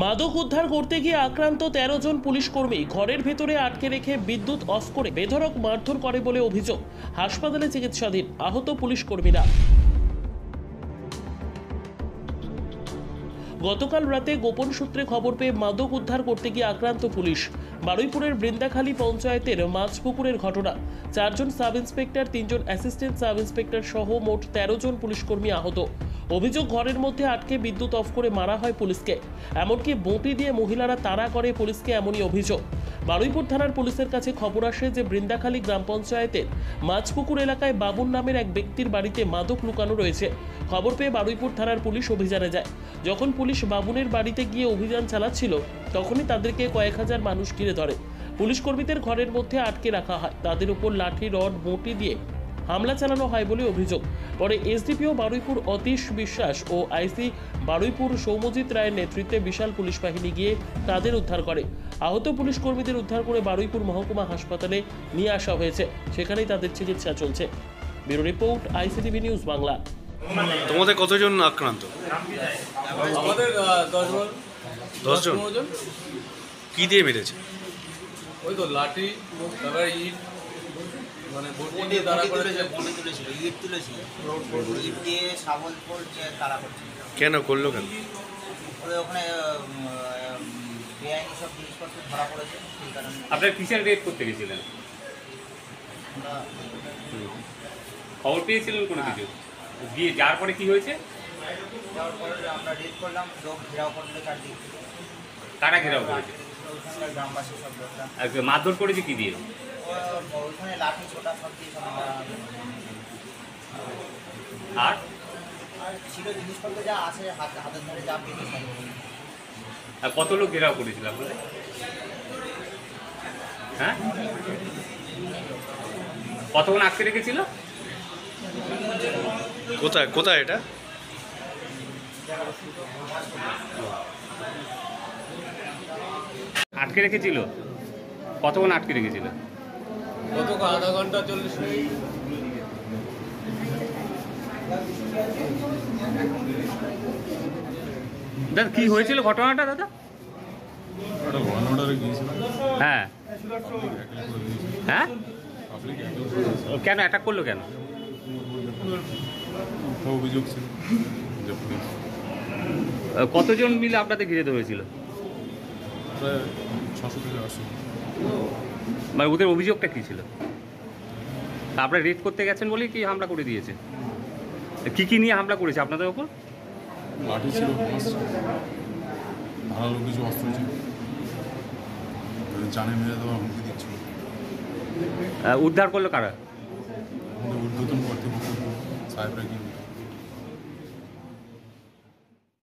মাদক উদ্ধার করতে গিয়ে আক্রান্ত ১৩ জন পুলিশ কর্মী ঘরের ভেতরে আটকে রেখে বিদ্যুৎ অফ করে বেধড়ক মারধর করে বলে অভিযোগ। হাসপাতালে চিকিৎসাধীন আহত পুলিশ কর্মীরা। গতকাল রাতে গোপন সূত্রে খবর পেয়ে মাদক উদ্ধার করতে গিয়ে আক্রান্ত পুলিশ। বারুইপুরের বৃন্দাখালী পঞ্চায়েতের মাছপুকুরের ঘটনা। 4 জন সাব ইন্সপেক্টর, 3 জন অ্যাসিস্ট্যান্ট সাব ইন্সপেক্টর সহ মোট 13 জন পুলিশ কর্মী আহত। অভিযোগ, ঘরের মধ্যে আটকে বিদ্যুৎ অফ করে মারা হয় পুলিশকে। এমনকি বঁটি দিয়ে মহিলারা তাড়া করে পুলিশকে, এমনই অভিযোগ। বারুইপুর থানার পুলিশের কাছে খবর আসে যে বৃন্দাখালী গ্রাম পঞ্চায়েতের মাছপুকুর এলাকায় বাবুন নামের এক ব্যক্তির বাড়িতে মাদক লুকানো রয়েছে। খবর পেয়ে বারুইপুর থানার পুলিশ অভিযানে যায়। যখন পুলিশ বাবুনের বাড়িতে গিয়ে অভিযান চালাচ্ছিল, তখনই তাদেরকে কয়েক হাজার মানুষ ঘিরে ধরে। পুলিশ কর্মীদের ঘরের মধ্যে আটকে রাখা হয়। তাদের উপর লাঠি, রড, বঁটি দিয়ে হামলা চালানো হয় বলে অভিযোগ। পরে এসডিপিও বারুইপুর অতীশ বিশ্বাস ও আইসি বারুইপুর সৌম্যজিৎ রায়ের নেতৃত্বে বিশাল পুলিশ বাহিনী গিয়ে তাদের উদ্ধার করে। আহত পুলিশ কর্মীদের উদ্ধার করে বারুইপুর মহকুমা হাসপাতালে নিয়ে আসা হয়েছে। সেখানেই তাদের চিকিৎসা চলছে। Bureau report, ICTV news Bangla. তোমাদের কতজন আক্রান্ত? আমাদের 10 জন। কি দিয়ে মেরেছে? ওই তো লাঠি, তারপরে ইট, মানে বটি দিয়ে তাড়া করেছে। ইট তুলেছিল, ইট দিয়ে শাবল পড়ছে, তাড়া করছে। কেন করলো কেন? ওখানে বেআইনি সব জিনিসপত্র ধরা পড়েছে, সেই কারণে। আপনারা কিসের রেড করতে গেছিলেন? খবর পেয়েছিলেন কোনো কিছু? গিয়ে যাওয়ার পরে কি হয়েছে? যাওয়ার পরে আমরা রেড করলাম, লোক ঘেরাও করলো চারদিক। কারা ঘেরাও করেছে? ওইখানকার গ্রামবাসী সব লোকটা। মারধর করেছে কি দিয়ে? ওইখানে লাঠি, ছোটা সব দিয়ে সব আর ছিল জিনিসপত্র যা আছে, হাতের ধারে যা পেতে সব। আর কত লোক ঘেরাও করেছিল আপনাদের? হ্যাঁ, কতক্ষণ আটকে রেখেছিল? কোথায় কোথায় এটা? আটকে রেখেছিল? কতক্ষণ আটকে রেখেছিল? কতক্ষণ? আধা ঘন্টা 40 মিনিট। দাদা কি হয়েছিল ঘটনাটা দাদা? হ্যাঁ হ্যাঁ, কেন অ্যাটাক করলো কেন? অভিযোগ ছিল। কতজন মিলে আপনাদের ঘিরে ধরেছিল? প্রায় 600 থেকে 800। মানে ওদের অভিযোগটা কী ছিল? আপনারা রেড করতে গেছেন বলেই কি হামলা করে দিয়েছে? কি কি নিয়ে হামলা করেছে আপনাদের ওপর? লাঠি ছিল, ধারালো কিছু অস্ত্র ছিল, জানে মেরে দেওয়া হুমকি দিচ্ছিল। উদ্ধার করলো কারা? আমাদের ঊর্ধ্বতন কর্তৃপক্ষ সাহেবরা কি